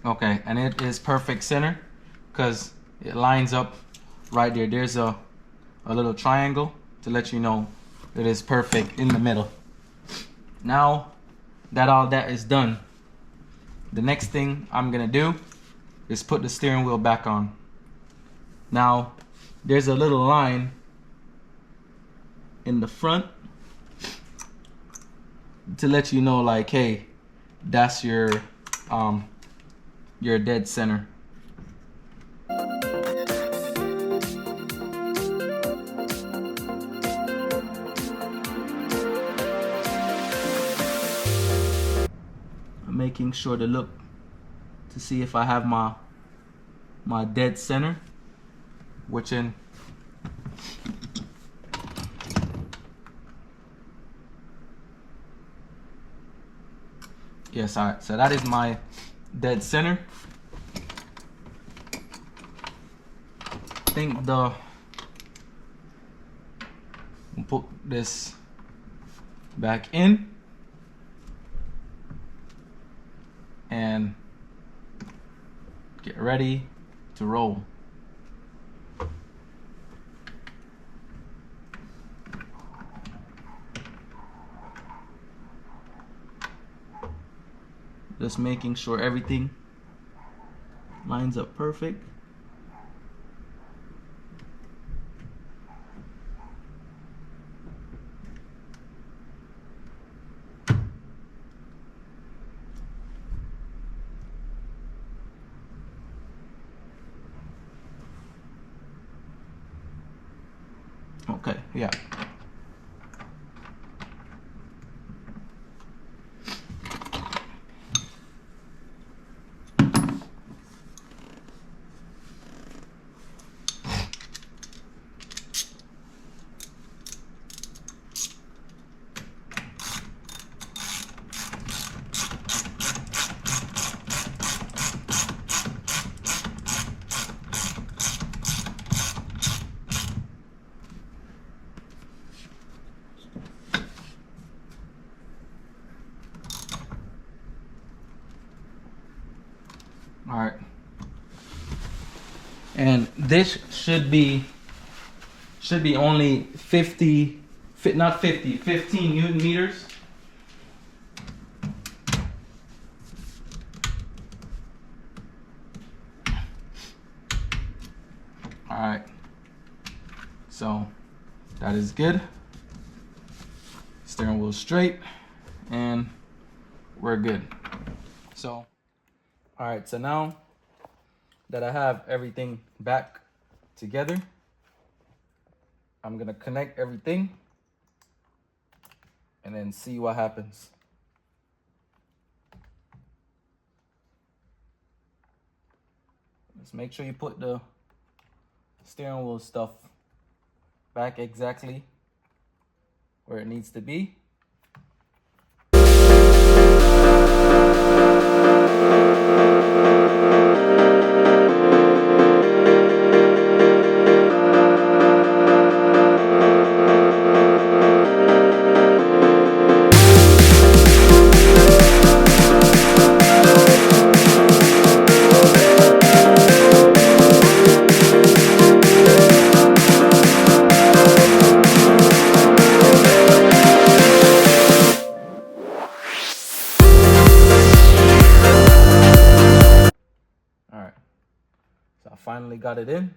Okay, and it is perfect center because it lines up right there. There's a little triangle to let you know it is perfect in the middle. Now that all that is done, the next thing I'm gonna do is put the steering wheel back on. Now there's a little line in the front to let you know, like, hey, that's your dead center. I'm making sure to look to see if I have my dead center, which in yes, all right. So that is my dead center. I think we'll put this back in and get ready to roll. Just making sure everything lines up perfect. Okay, yeah. All right. And this should be only 15 Newton meters. All right. So that is good. Steering wheel straight and we're good. So all right, so now that I have everything back together, I'm gonna connect everything and then see what happens. Just make sure you put the steering wheel stuff back exactly where it needs to be. So I finally got it in.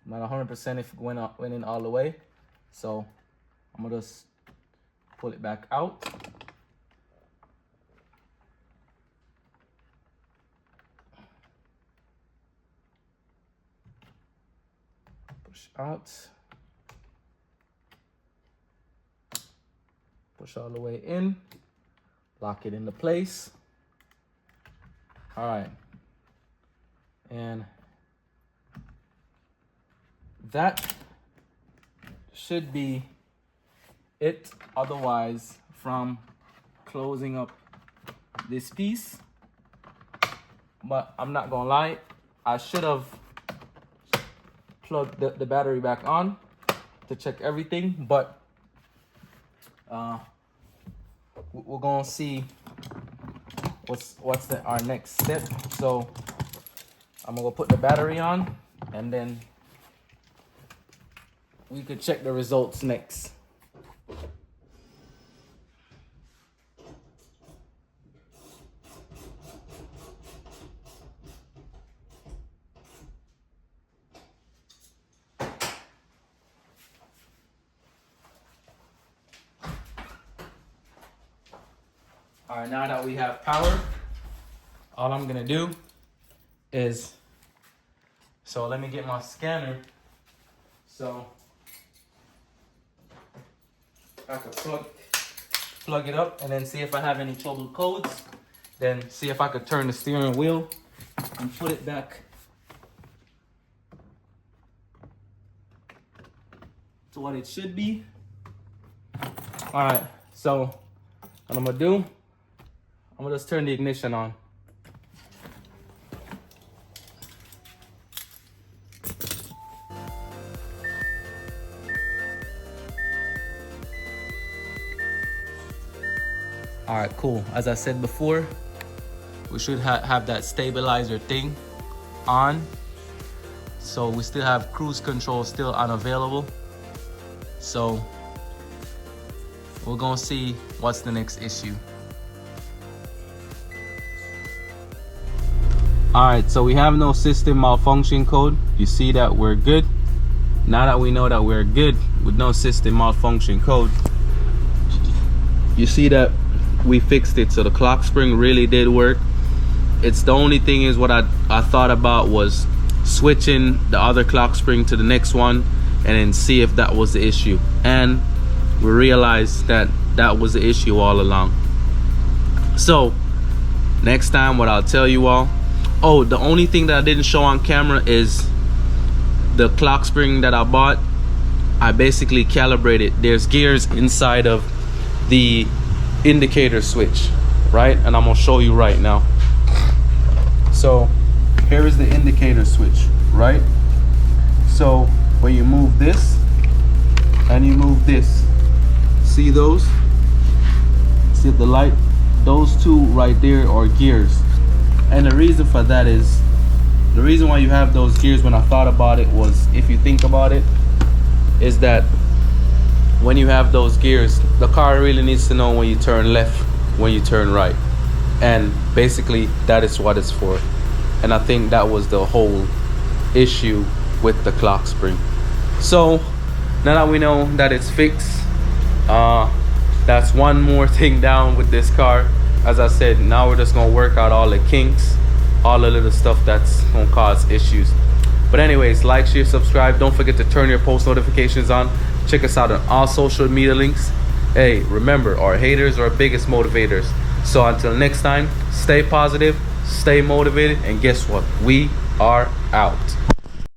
Not 100% if it went in all the way. So I'm gonna just pull it back out. Push out. Push all the way in. Lock it into place. All right. And that should be it. Otherwise, from closing up this piece, but I'm not gonna lie, I should have plugged the battery back on to check everything, but we're gonna see what's our next step. So I'm gonna go put the battery on, and then we could check the results next. All right, now that we have power, all I'm gonna do is, so let me get my scanner. So I could plug it up and then see if I have any trouble codes. Then see if I could turn the steering wheel and put it back to what it should be. All right, so what I'm gonna do, I'm gonna just turn the ignition on. All right, cool. As I said before, we should have that stabilizer thing on. So we still have cruise control still unavailable. So we're gonna see what's the next issue. All right, so we have no system malfunction code. You see that we're good. Now that we know that we're good with no system malfunction code, you see that we fixed it. So the clock spring really did work. It's the only thing is what I thought about was switching the other clock spring to the next one and then see if that was the issue. And we realized that that was the issue all along. So next time what I'll tell you all, oh, the only thing that I didn't show on camera is the clock spring that I bought. I basically calibrated. There's gears inside of the indicator switch, right? And I'm gonna show you right now. So here is the indicator switch, right? So when you move this and you move this, see those? See the light? Those two right there are gears. And the reason for that is, the reason why you have those gears, when I thought about it, was, if you think about it, is that when you have those gears, the car really needs to know when you turn left, when you turn right. And basically that is what it's for. And I think that was the whole issue with the clock spring. So now that we know that it's fixed, that's one more thing down with this car. As I said, now we're just gonna work out all the kinks, all the little stuff that's gonna cause issues. But anyways, like, share, subscribe. Don't forget to turn your post notifications on. Check us out on all social media links. Hey, remember, our haters are our biggest motivators. So until next time, stay positive, stay motivated, and guess what? We are out.